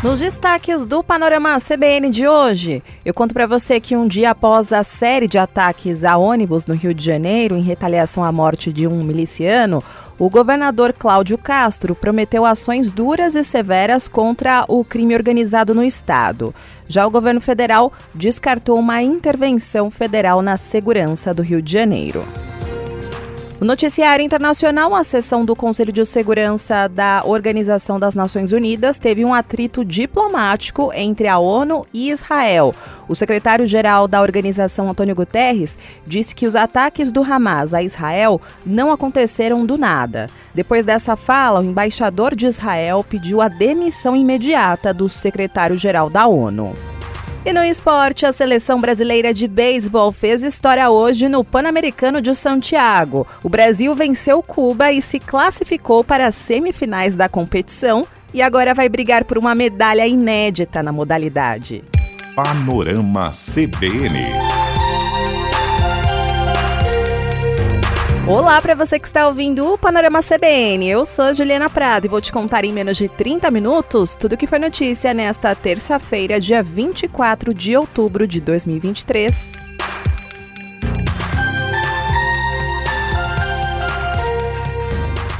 Nos destaques do Panorama CBN de hoje, eu conto para você que um dia após a série de ataques a ônibus no Rio de Janeiro, em retaliação à morte de um miliciano, o governador Cláudio Castro prometeu ações duras e severas contra o crime organizado no estado. Já o governo federal descartou uma intervenção federal na segurança do Rio de Janeiro. No noticiário internacional, a sessão do Conselho de Segurança da Organização das Nações Unidas teve um atrito diplomático entre a ONU e Israel. O secretário-geral da organização, Antônio Guterres, disse que os ataques do Hamas a Israel não aconteceram do nada. Depois dessa fala, o embaixador de Israel pediu a demissão imediata do secretário-geral da ONU. E no esporte, a seleção brasileira de beisebol fez história hoje no Pan-Americano de Santiago. O Brasil venceu Cuba e se classificou para as semifinais da competição e agora vai brigar por uma medalha inédita na modalidade. Panorama CBN. Olá para você que está ouvindo o Panorama CBN, eu sou Juliana Prado e vou te contar em menos de 30 minutos tudo o que foi notícia nesta terça-feira, dia 24 de outubro de 2023.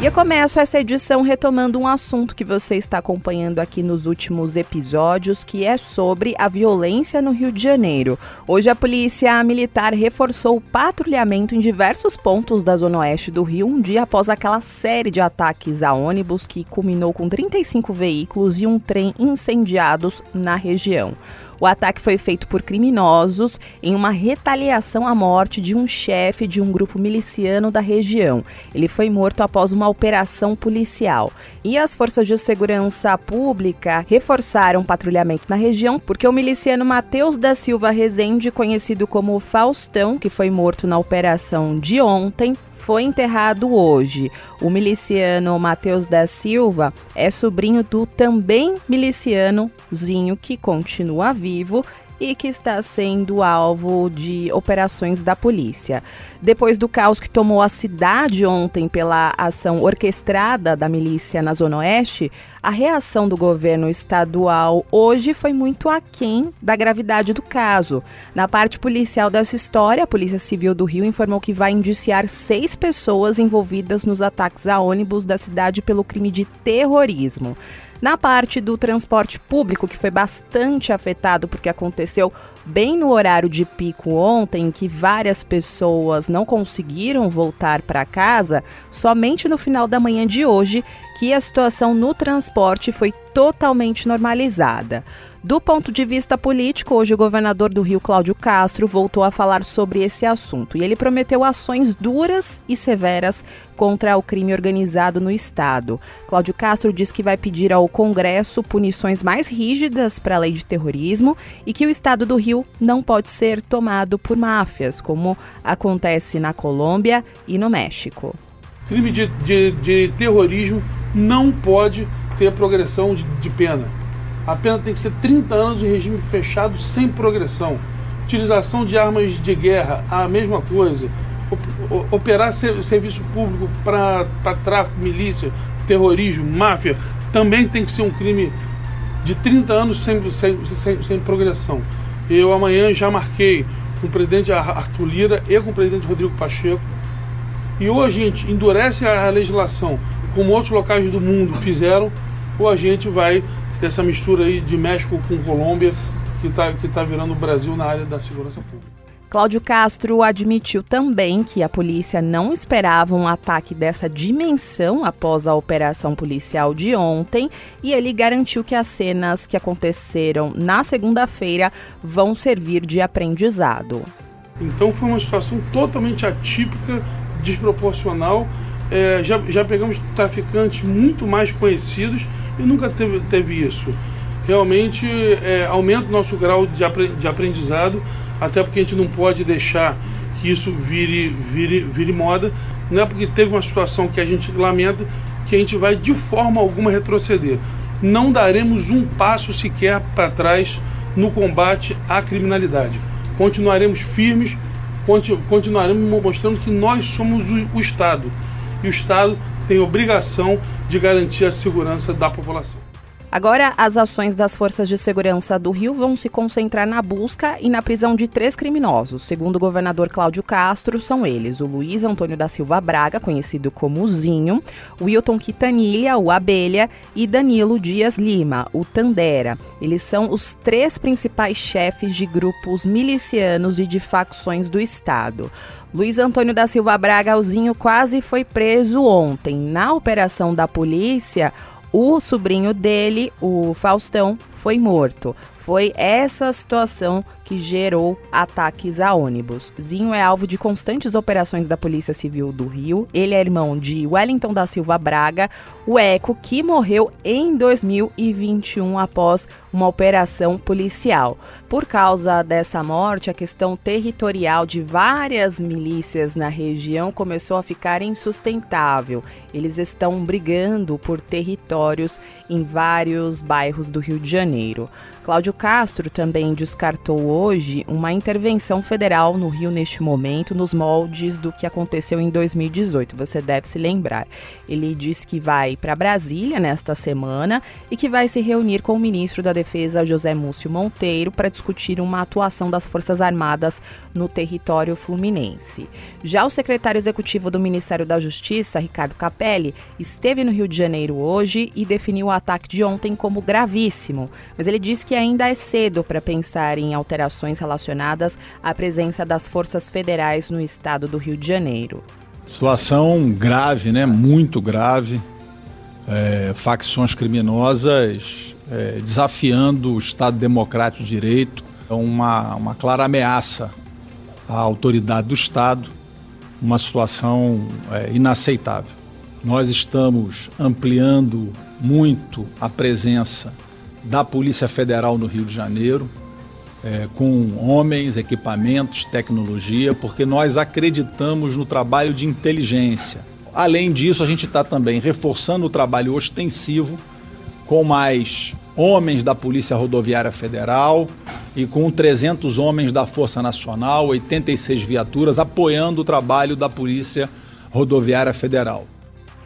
E eu começo essa edição retomando um assunto que você está acompanhando aqui nos últimos episódios, que é sobre a violência no Rio de Janeiro. Hoje a polícia militar reforçou o patrulhamento em diversos pontos da zona oeste do Rio, um dia após aquela série de ataques a ônibus que culminou com 35 veículos e um trem incendiados na região. O ataque foi feito por criminosos em uma retaliação à morte de um chefe de um grupo miliciano da região. Ele foi morto após uma operação policial. E as forças de segurança pública reforçaram o patrulhamento na região porque o miliciano Matheus da Silva Rezende, conhecido como Faustão, que foi morto na operação de ontem, foi enterrado hoje. O miliciano Matheus da Silva é sobrinho do também miliciano Zinho, que continua vivo e que está sendo alvo de operações da polícia. Depois do caos que tomou a cidade ontem pela ação orquestrada da milícia na Zona Oeste, a reação do governo estadual hoje foi muito aquém da gravidade do caso. Na parte policial dessa história, a Polícia Civil do Rio informou que vai indiciar 6 pessoas envolvidas nos ataques a ônibus da cidade pelo crime de terrorismo. Na parte do transporte público, que foi bastante afetado porque aconteceu bem no horário de pico ontem, em que várias pessoas não conseguiram voltar para casa, somente no final da manhã de hoje que a situação no transporte foi totalmente normalizada. Do ponto de vista político, hoje o governador do Rio, Cláudio Castro, voltou a falar sobre esse assunto e ele prometeu ações duras e severas contra o crime organizado no estado. Cláudio Castro diz que vai pedir ao Congresso punições mais rígidas para a lei de terrorismo e que o estado do Rio não pode ser tomado por máfias, como acontece na Colômbia e no México. Crime de terrorismo não pode ter progressão de pena. A pena tem que ser 30 anos de regime fechado sem progressão. Utilização de armas de guerra, a mesma coisa. Operar serviço público para tráfico, milícia, terrorismo, máfia, também tem que ser um crime de 30 anos sem progressão. Eu amanhã já marquei com o presidente Arthur Lira e com o presidente Rodrigo Pacheco. E ou a gente endurece a legislação, como outros locais do mundo fizeram, ou a gente vai ter essa mistura aí de México com Colômbia, que tá virando o Brasil na área da segurança pública. Cláudio Castro admitiu também que a polícia não esperava um ataque dessa dimensão após a operação policial de ontem e ele garantiu que as cenas que aconteceram na segunda-feira vão servir de aprendizado. Então foi uma situação totalmente atípica, desproporcional. Já pegamos traficantes muito mais conhecidos e nunca teve isso. Realmente aumenta o nosso grau de aprendizado, até porque a gente não pode deixar que isso vire moda. Não é porque teve uma situação que a gente lamenta que a gente vai de forma alguma retroceder. Não daremos um passo sequer para trás no combate à criminalidade. Continuaremos firmes, continuaremos mostrando que nós somos o Estado. E o Estado tem obrigação de garantir a segurança da população. Agora, as ações das forças de segurança do Rio vão se concentrar na busca e na prisão de 3 criminosos. Segundo o governador Cláudio Castro, são eles o Luiz Antônio da Silva Braga, conhecido como Zinho, o Wilton Quintanilha, o Abelha, e Danilo Dias Lima, o Tandera. Eles são os 3 principais chefes de grupos milicianos e de facções do estado. Luiz Antônio da Silva Braga, o Zinho, quase foi preso ontem. Na operação da polícia, o sobrinho dele, o Faustão, foi morto. Foi essa situação que gerou ataques a ônibus. Zinho é alvo de constantes operações da Polícia Civil do Rio. Ele é irmão de Wellington da Silva Braga, o Eco, que morreu em 2021 após uma operação policial. Por causa dessa morte, a questão territorial de várias milícias na região começou a ficar insustentável. Eles estão brigando por territórios em vários bairros do Rio de Janeiro. Cláudio Castro também descartou hoje uma intervenção federal no Rio neste momento, nos moldes do que aconteceu em 2018, você deve se lembrar. Ele disse que vai para Brasília nesta semana e que vai se reunir com o ministro da Defesa, José Múcio Monteiro, para discutir uma atuação das Forças Armadas no território fluminense. Já o secretário executivo do Ministério da Justiça, Ricardo Capelli, esteve no Rio de Janeiro hoje e definiu o ataque de ontem como gravíssimo, mas ele disse que ainda é cedo para pensar em alterações relacionadas à presença das forças federais no estado do Rio de Janeiro. Situação grave, né? Muito grave. Facções criminosas desafiando o Estado Democrático de Direito. É uma clara ameaça à autoridade do Estado, uma situação inaceitável. Nós estamos ampliando muito a presença da Polícia Federal no Rio de Janeiro, com homens, equipamentos, tecnologia, porque nós acreditamos no trabalho de inteligência. Além disso, a gente está também reforçando o trabalho ostensivo com mais homens da Polícia Rodoviária Federal e com 300 homens da Força Nacional, 86 viaturas, apoiando o trabalho da Polícia Rodoviária Federal.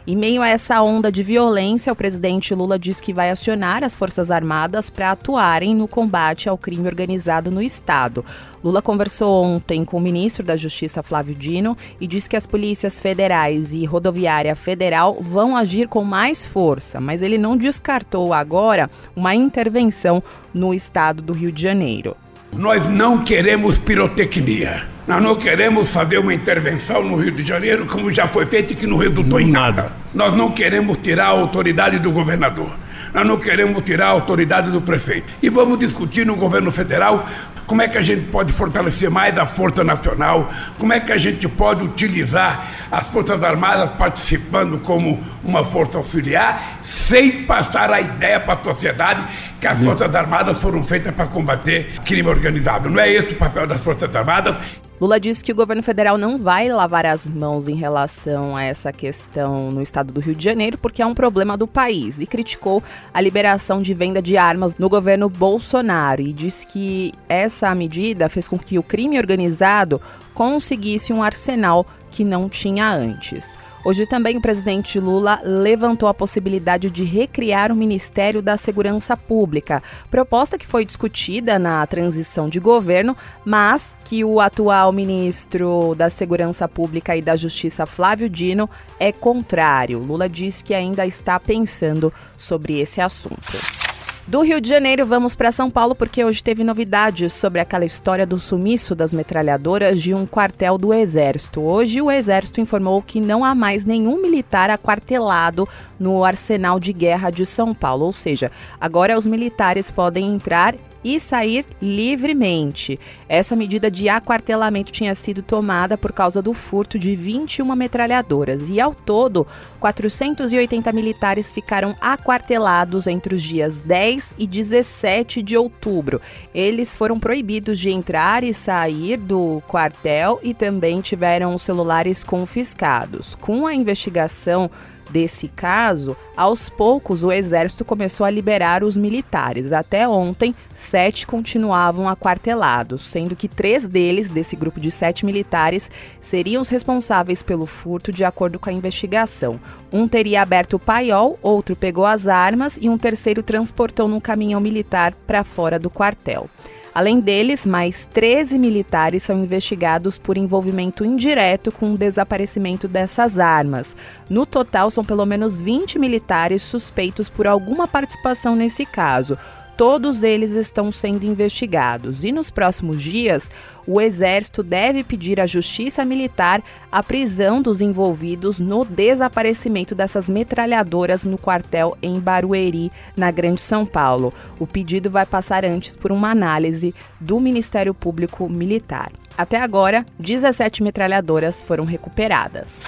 Em meio a essa onda de violência, o presidente Lula diz que vai acionar as Forças Armadas para atuarem no combate ao crime organizado no estado. Lula conversou ontem com o ministro da Justiça, Flávio Dino, e disse que as polícias federais e rodoviária federal vão agir com mais força, mas ele não descartou agora uma intervenção no estado do Rio de Janeiro. Nós não queremos pirotecnia. Nós não queremos fazer uma intervenção no Rio de Janeiro como já foi feito e que não resultou em nada. Nós não queremos tirar a autoridade do governador. Nós não queremos tirar a autoridade do prefeito. E vamos discutir no governo federal como é que a gente pode fortalecer mais a Força Nacional, como é que a gente pode utilizar as Forças Armadas participando como uma força auxiliar, sem passar a ideia para a sociedade que as Forças Armadas foram feitas para combater crime organizado. Não é esse o papel das Forças Armadas. Lula disse que o governo federal não vai lavar as mãos em relação a essa questão no estado do Rio de Janeiro, porque é um problema do país, e criticou a liberação de venda de armas no governo Bolsonaro e disse que essa medida fez com que o crime organizado conseguisse um arsenal que não tinha antes. Hoje também o presidente Lula levantou a possibilidade de recriar o Ministério da Segurança Pública, proposta que foi discutida na transição de governo, mas que o atual ministro da Segurança Pública e da Justiça, Flávio Dino, é contrário. Lula diz que ainda está pensando sobre esse assunto. Do Rio de Janeiro, vamos para São Paulo, porque hoje teve novidades sobre aquela história do sumiço das metralhadoras de um quartel do Exército. Hoje, o Exército informou que não há mais nenhum militar aquartelado no Arsenal de Guerra de São Paulo. Ou seja, agora os militares podem entrar e sair livremente. Essa medida de aquartelamento tinha sido tomada por causa do furto de 21 metralhadoras e, ao todo, 480 militares ficaram aquartelados entre os dias 10 e 17 de outubro. Eles foram proibidos de entrar e sair do quartel e também tiveram os celulares confiscados. Com a investigação desse caso, aos poucos o Exército começou a liberar os militares. Até ontem, 7 continuavam aquartelados, sendo que 3 deles, desse grupo de 7 militares, seriam os responsáveis pelo furto, de acordo com a investigação. Um teria aberto o paiol, outro pegou as armas e um terceiro transportou num caminhão militar para fora do quartel. Além deles, mais 13 militares são investigados por envolvimento indireto com o desaparecimento dessas armas. No total, são pelo menos 20 militares suspeitos por alguma participação nesse caso. Todos eles estão sendo investigados e nos próximos dias o Exército deve pedir à Justiça Militar a prisão dos envolvidos no desaparecimento dessas metralhadoras no quartel em Barueri, na Grande São Paulo. O pedido vai passar antes por uma análise do Ministério Público Militar. Até agora, 17 metralhadoras foram recuperadas.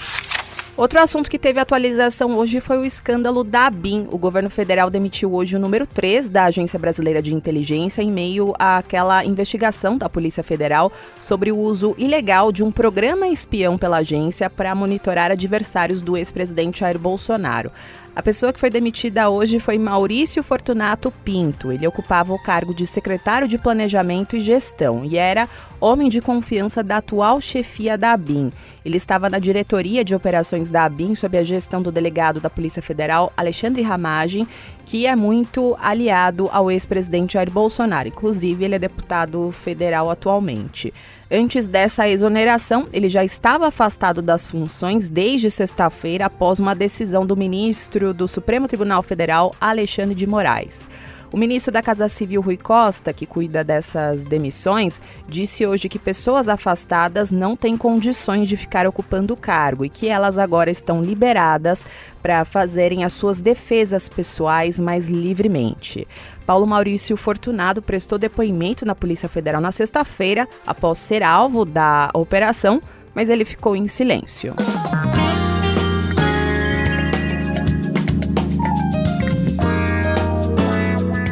Outro assunto que teve atualização hoje foi o escândalo da ABIN. O governo federal demitiu hoje o número 3 da Agência Brasileira de Inteligência em meio àquela investigação da Polícia Federal sobre o uso ilegal de um programa espião pela agência para monitorar adversários do ex-presidente Jair Bolsonaro. A pessoa que foi demitida hoje foi Maurício Fortunato Pinto. Ele ocupava o cargo de secretário de Planejamento e Gestão e era homem de confiança da atual chefia da ABIN. Ele estava na diretoria de operações da ABIN sob a gestão do delegado da Polícia Federal, Alexandre Ramagem, que é muito aliado ao ex-presidente Jair Bolsonaro. Inclusive, ele é deputado federal atualmente. Antes dessa exoneração, ele já estava afastado das funções desde sexta-feira após uma decisão do ministro do Supremo Tribunal Federal, Alexandre de Moraes. O ministro da Casa Civil, Rui Costa, que cuida dessas demissões, disse hoje que pessoas afastadas não têm condições de ficar ocupando o cargo e que elas agora estão liberadas para fazerem as suas defesas pessoais mais livremente. Paulo Maurício Fortunato prestou depoimento na Polícia Federal na sexta-feira após ser alvo da operação, mas ele ficou em silêncio.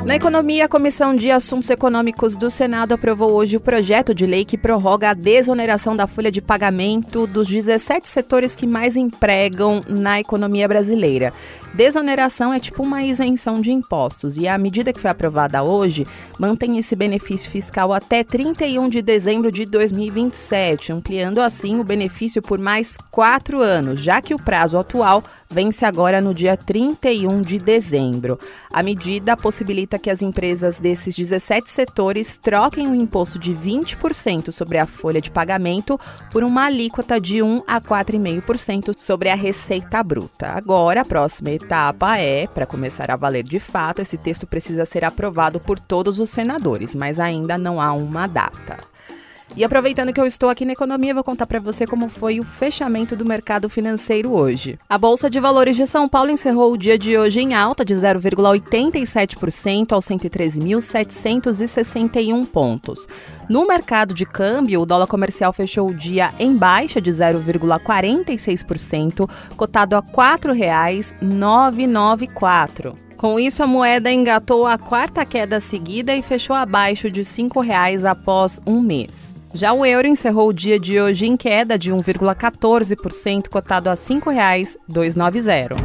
Na economia, a Comissão de Assuntos Econômicos do Senado aprovou hoje o projeto de lei que prorroga a desoneração da folha de pagamento dos 17 setores que mais empregam na economia brasileira. Desoneração é tipo uma isenção de impostos e a medida que foi aprovada hoje mantém esse benefício fiscal até 31 de dezembro de 2027, ampliando assim o benefício por mais 4 anos, já que o prazo atual vence agora no dia 31 de dezembro. A medida possibilita que as empresas desses 17 setores troquem o imposto de 20% sobre a folha de pagamento por uma alíquota de 1 a 4,5% sobre a receita bruta. Agora, a próxima etapa é, para começar a valer de fato, esse texto precisa ser aprovado por todos os senadores, mas ainda não há uma data. E aproveitando que eu estou aqui na economia, vou contar para você como foi o fechamento do mercado financeiro hoje. A Bolsa de Valores de São Paulo encerrou o dia de hoje em alta de 0,87% aos 113.761 pontos. No mercado de câmbio, o dólar comercial fechou o dia em baixa de 0,46%, cotado a R$ 4,994. Com isso, a moeda engatou a 4ª queda seguida e fechou abaixo de R$ 5,00 após um mês. Já o euro encerrou o dia de hoje em queda de 1,14%, cotado a R$ 5,290.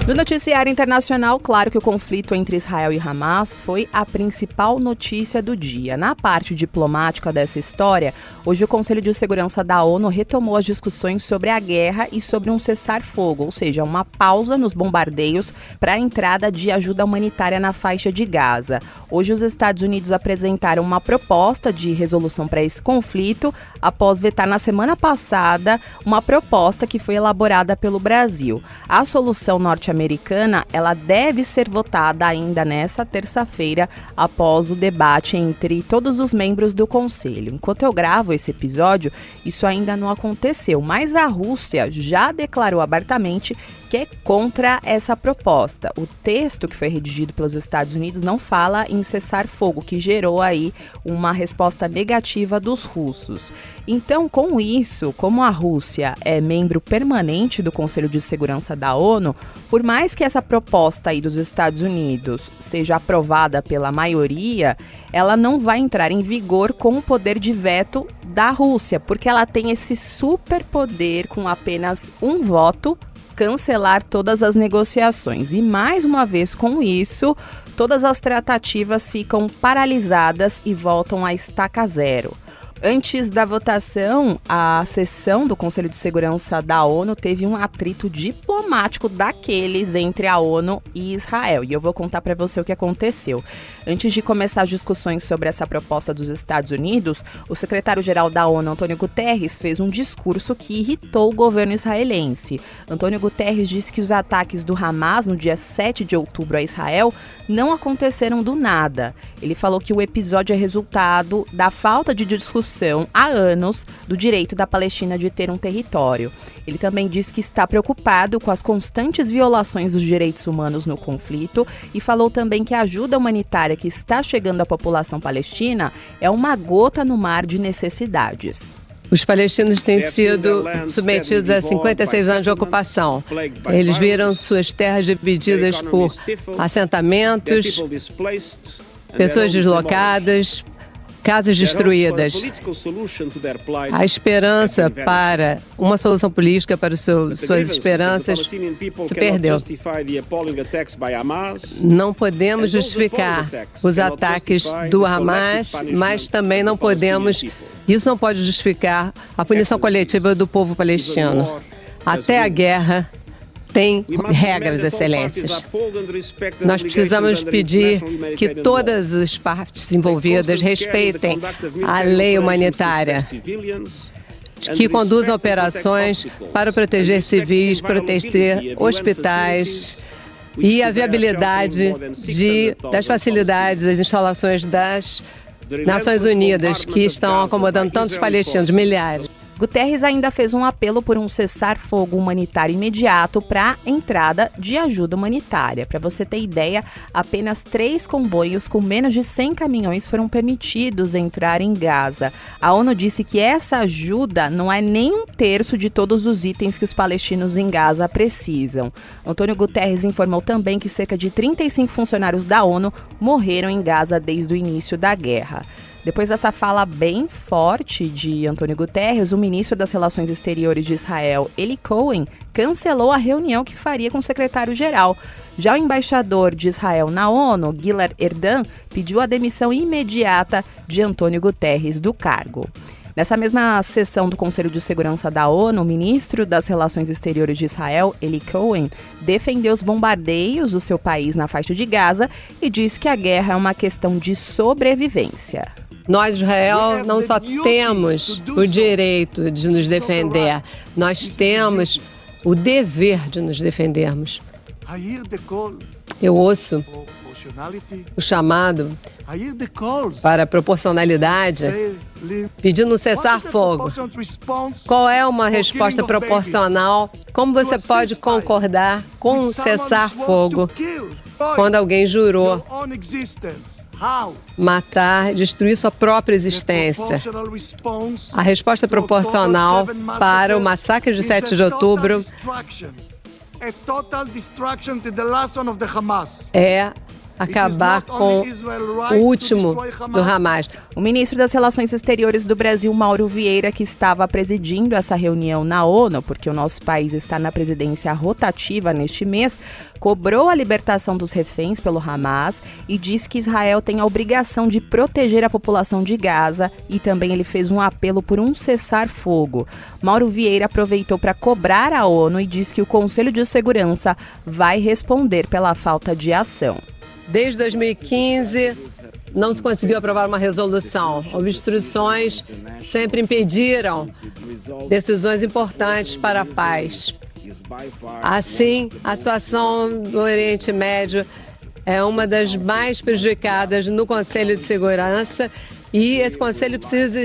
No noticiário internacional, claro que o conflito entre Israel e Hamas foi a principal notícia do dia. Na parte diplomática dessa história, hoje o Conselho de Segurança da ONU retomou as discussões sobre a guerra e sobre um cessar-fogo, ou seja, uma pausa nos bombardeios para a entrada de ajuda humanitária na faixa de Gaza. Hoje os Estados Unidos apresentaram uma proposta de resolução para esse conflito, após vetar na semana passada uma proposta que foi elaborada pelo Brasil. A solução norte-americana, ela deve ser votada ainda nesta terça-feira, após o debate entre todos os membros do Conselho. Enquanto eu gravo esse episódio, isso ainda não aconteceu, mas a Rússia já declarou abertamente que é contra essa proposta. O texto que foi redigido pelos Estados Unidos não fala em cessar-fogo, que gerou aí uma resposta negativa dos russos. Então, com isso, como a Rússia é membro permanente do Conselho de Segurança da ONU, por mais que essa proposta aí dos Estados Unidos seja aprovada pela maioria, ela não vai entrar em vigor com o poder de veto da Rússia, porque ela tem esse superpoder com apenas um voto cancelar todas as negociações. E mais uma vez com isso, todas as tratativas ficam paralisadas e voltam à estaca zero. Antes da votação, a sessão do Conselho de Segurança da ONU teve um atrito diplomático daqueles entre a ONU e Israel. E eu vou contar para você o que aconteceu. Antes de começar as discussões sobre essa proposta dos Estados Unidos, o secretário-geral da ONU, Antônio Guterres, fez um discurso que irritou o governo israelense. Antônio Guterres disse que os ataques do Hamas no dia 7 de outubro a Israel não aconteceram do nada. Ele falou que o episódio é resultado da falta de discussão há anos do direito da Palestina de ter um território. Ele também disse que está preocupado com as constantes violações dos direitos humanos no conflito e falou também que a ajuda humanitária que está chegando à população palestina é uma gota no mar de necessidades. Os palestinos têm sido submetidos a 56 anos de ocupação. Eles viram suas terras divididas por assentamentos, pessoas deslocadas, casas destruídas. A esperança para uma solução política para suas esperanças se perdeu. Não podemos justificar os ataques do Hamas, mas também não podemos, isso não pode justificar a punição coletiva do povo palestino. Até a guerra tem regras, excelências. Nós precisamos pedir que todas as partes envolvidas respeitem a lei humanitária, que conduzam operações para proteger civis, proteger hospitais e a viabilidade das facilidades, das instalações das Nações Unidas, que estão acomodando tantos palestinos, milhares. Guterres ainda fez um apelo por um cessar-fogo humanitário imediato para a entrada de ajuda humanitária. Para você ter ideia, apenas 3 comboios com menos de 100 caminhões foram permitidos entrar em Gaza. A ONU disse que essa ajuda não é nem 1/3 de todos os itens que os palestinos em Gaza precisam. Antônio Guterres informou também que cerca de 35 funcionários da ONU morreram em Gaza desde o início da guerra. Depois dessa fala bem forte de Antônio Guterres, o ministro das Relações Exteriores de Israel, Eli Cohen, cancelou a reunião que faria com o secretário-geral. Já o embaixador de Israel na ONU, Gilad Erdan, pediu a demissão imediata de Antônio Guterres do cargo. Nessa mesma sessão do Conselho de Segurança da ONU, o ministro das Relações Exteriores de Israel, Eli Cohen, defendeu os bombardeios do seu país na faixa de Gaza e disse que a guerra é uma questão de sobrevivência. Nós, Israel, não só temos o direito de nos defender, nós temos o dever de nos defendermos. Eu ouço o chamado para a proporcionalidade, pedindo um cessar-fogo. Qual é uma resposta proporcional? Como você pode concordar com um cessar-fogo quando alguém jurou matar, destruir sua própria existência? A resposta proporcional para o massacre de 7 de outubro é acabar com o último do Hamas. O ministro das Relações Exteriores do Brasil, Mauro Vieira, que estava presidindo essa reunião na ONU, porque o nosso país está na presidência rotativa neste mês, cobrou a libertação dos reféns pelo Hamas e disse que Israel tem a obrigação de proteger a população de Gaza e também ele fez um apelo por um cessar-fogo. Mauro Vieira aproveitou para cobrar a ONU e disse que o Conselho de Segurança vai responder pela falta de ação. Desde 2015, não se conseguiu aprovar uma resolução. Obstruções sempre impediram decisões importantes para a paz. Assim, a situação no Oriente Médio é uma das mais prejudicadas no Conselho de Segurança e esse Conselho precisa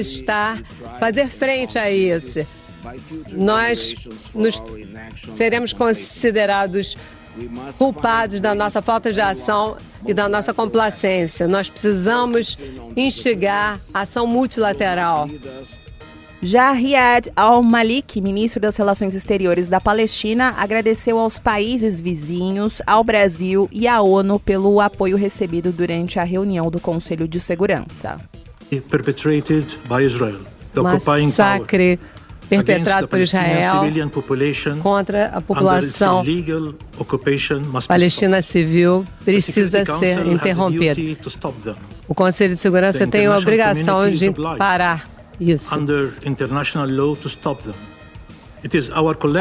fazer frente a isso. nós seremos considerados culpados da nossa falta de ação e da nossa complacência. Nós precisamos instigar a ação multilateral. Já Riyad al-Maliki, ministro das Relações Exteriores da Palestina, agradeceu aos países vizinhos, ao Brasil e à ONU pelo apoio recebido durante a reunião do Conselho de Segurança. Massacre perpetrado por Israel contra a população palestina civil precisa ser interrompida. O Conselho de Segurança tem a obrigação de parar isso.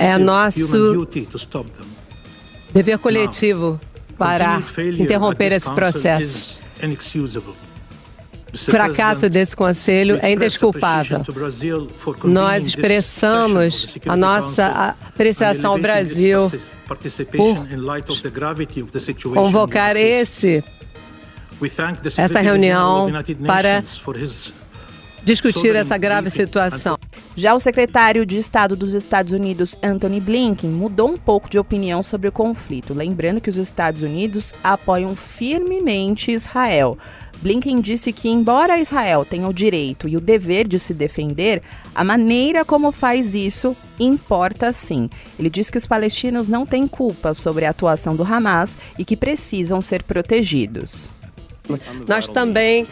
É nosso dever coletivo parar, interromper esse processo. O fracasso desse Conselho é indesculpável. Nós expressamos a nossa apreciação ao Brasil por convocar esta reunião para discutir essa grave situação. Já o secretário de Estado dos Estados Unidos, Antony Blinken, mudou um pouco de opinião sobre o conflito, lembrando que os Estados Unidos apoiam firmemente Israel. Blinken disse que, embora Israel tenha o direito e o dever de se defender, a maneira como faz isso importa sim. Ele disse que os palestinos não têm culpa sobre a atuação do Hamas e que precisam ser protegidos. Nós também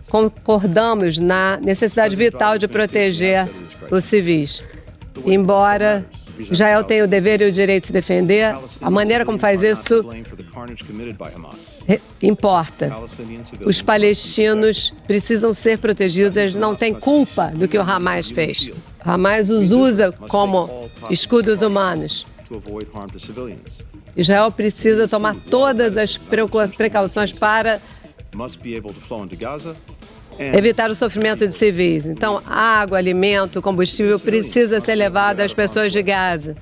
concordamos na necessidade vital de proteger os civis. Embora Israel tenha o dever e o direito de se defender, a maneira como faz isso importa. Os palestinos precisam ser protegidos, eles não têm culpa do que o Hamas fez. O Hamas os usa como escudos humanos. Israel precisa tomar todas as precauções para evitar o sofrimento de civis. Então, água, alimento, combustível precisa ser levado às pessoas de Gaza.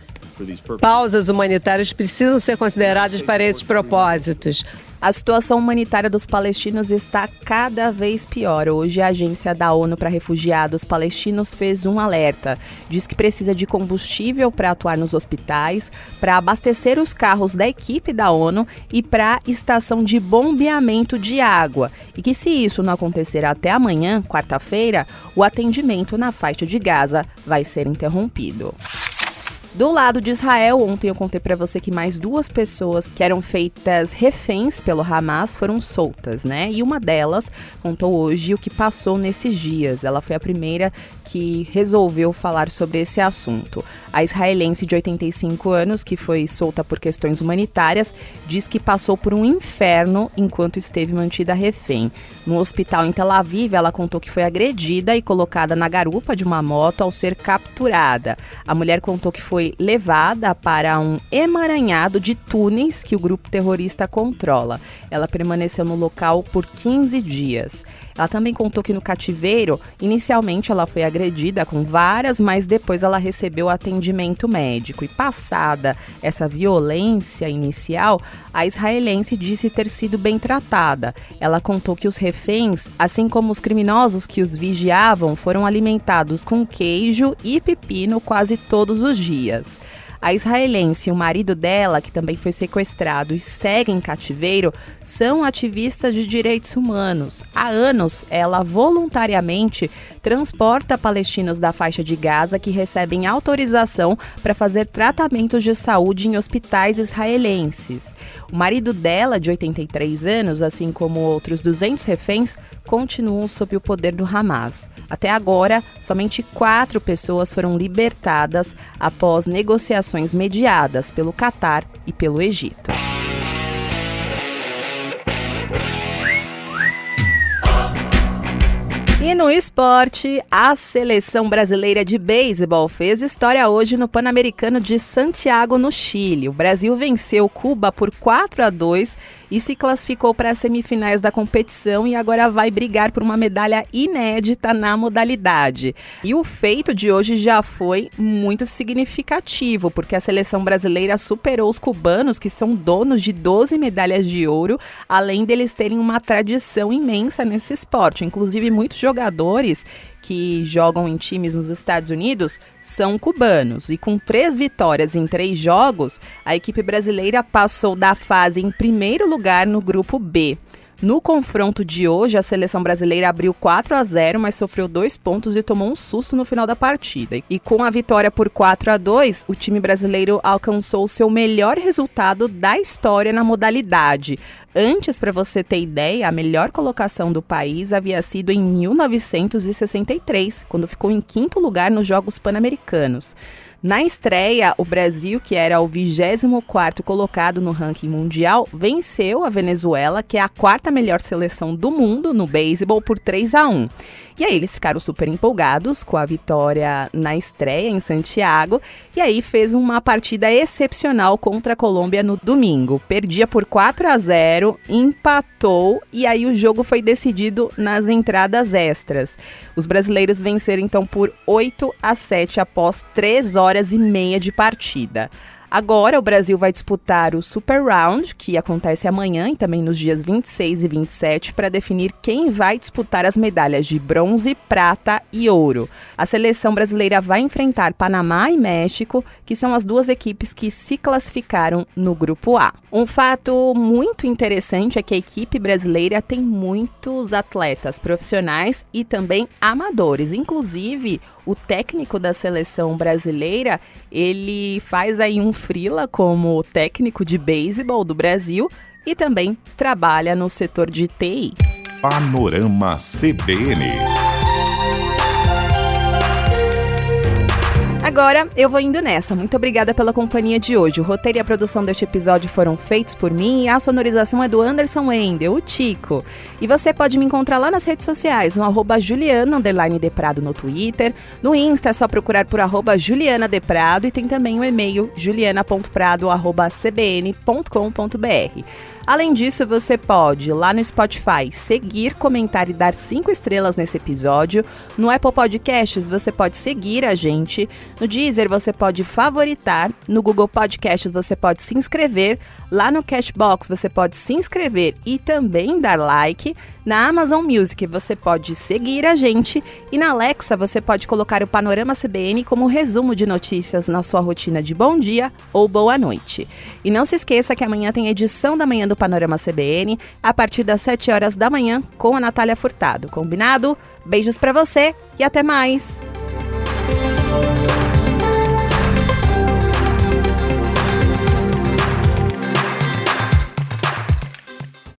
Pausas humanitárias precisam ser consideradas para esses propósitos. A situação humanitária dos palestinos está cada vez pior. Hoje, a Agência da ONU para Refugiados Palestinos fez um alerta. Diz que precisa de combustível para atuar nos hospitais, para abastecer os carros da equipe da ONU e para estação de bombeamento de água. E que se isso não acontecer até amanhã, quarta-feira, o atendimento na faixa de Gaza vai ser interrompido. Do lado de Israel, ontem eu contei para você que mais 2 pessoas que eram feitas reféns pelo Hamas foram soltas, né? E uma delas contou hoje o que passou nesses dias. Ela foi a primeira que resolveu falar sobre esse assunto. A israelense de 85 anos, que foi solta por questões humanitárias, diz que passou por um inferno enquanto esteve mantida refém. No hospital em Tel Aviv, ela contou que foi agredida e colocada na garupa de uma moto ao ser capturada. A mulher contou que foi levada para um emaranhado de túneis que o grupo terrorista controla. Ela permaneceu no local por 15 dias. Ela também contou que no cativeiro, inicialmente ela foi agredida com varas, mas depois ela recebeu atendimento médico. E passada essa violência inicial, a israelense disse ter sido bem tratada. Ela contou que os reféns, assim como os criminosos que os vigiavam, foram alimentados com queijo e pepino quase todos os dias. A israelense e o marido dela, que também foi sequestrado e segue em cativeiro, são ativistas de direitos humanos. Há anos, ela voluntariamente transporta palestinos da faixa de Gaza que recebem autorização para fazer tratamentos de saúde em hospitais israelenses. O marido dela, de 83 anos, assim como outros 200 reféns, continuam sob o poder do Hamas. Até agora, somente 4 pessoas foram libertadas após negociações mediadas pelo Catar e pelo Egito. E no esporte, a seleção brasileira de beisebol fez história hoje no Pan-Americano de Santiago, no Chile. O Brasil venceu Cuba por 4-2 e se classificou para as semifinais da competição e agora vai brigar por uma medalha inédita na modalidade. E o feito de hoje já foi muito significativo, porque a seleção brasileira superou os cubanos, que são donos de 12 medalhas de ouro, além deles terem uma tradição imensa nesse esporte. Inclusive, muitos jogadores jogadores que jogam em times nos Estados Unidos são cubanos. E com 3 vitórias em 3 jogos, a equipe brasileira passou da fase em primeiro lugar no grupo B. No confronto de hoje, a seleção brasileira abriu 4-0, mas sofreu 2 pontos e tomou um susto no final da partida. E com a vitória por 4-2, o time brasileiro alcançou o seu melhor resultado da história na modalidade. Antes, para você ter ideia, a melhor colocação do país havia sido em 1963, quando ficou em 5º lugar nos Jogos Pan-Americanos. Na estreia, o Brasil, que era o 24º colocado no ranking mundial, venceu a Venezuela, que é a 4ª melhor seleção do mundo no beisebol, por 3-1. E aí eles ficaram super empolgados com a vitória na estreia em Santiago, e aí fez uma partida excepcional contra a Colômbia no domingo. Perdia por 4-0, empatou, e aí o jogo foi decidido nas entradas extras. Os brasileiros venceram então por 8-7 após 3 horas e meia de partida. Agora o Brasil vai disputar o Super Round, que acontece amanhã e também nos dias 26 e 27, para definir quem vai disputar as medalhas de bronze, prata e ouro. A seleção brasileira vai enfrentar Panamá e México, que são as 2 equipes que se classificaram no grupo A. Um fato muito interessante é que a equipe brasileira tem muitos atletas profissionais e também amadores. Inclusive, o técnico da seleção brasileira, ele faz aí um freela como técnico de beisebol do Brasil e também trabalha no setor de TI. Panorama CBN. Agora eu vou indo nessa. Muito obrigada pela companhia de hoje. O roteiro e a produção deste episódio foram feitos por mim e a sonorização é do Anderson Wendel, o Tico. E você pode me encontrar lá nas redes sociais, no @Juliana_Deprado no Twitter. No Insta é só procurar por @JulianaDeprado e tem também o e-mail juliana.prado@cbn.com.br. Além disso, você pode, lá no Spotify, seguir, comentar e dar 5 estrelas nesse episódio. No Apple Podcasts, você pode seguir a gente. No Deezer, você pode favoritar. No Google Podcasts, você pode se inscrever. Lá no Cashbox, você pode se inscrever e também dar like. Na Amazon Music, você pode seguir a gente. E na Alexa, você pode colocar o Panorama CBN como resumo de notícias na sua rotina de bom dia ou boa noite. E não se esqueça que amanhã tem edição da manhã do Panorama CBN, a partir das 7 horas da manhã, com a Natália Furtado. Combinado? Beijos pra você e até mais!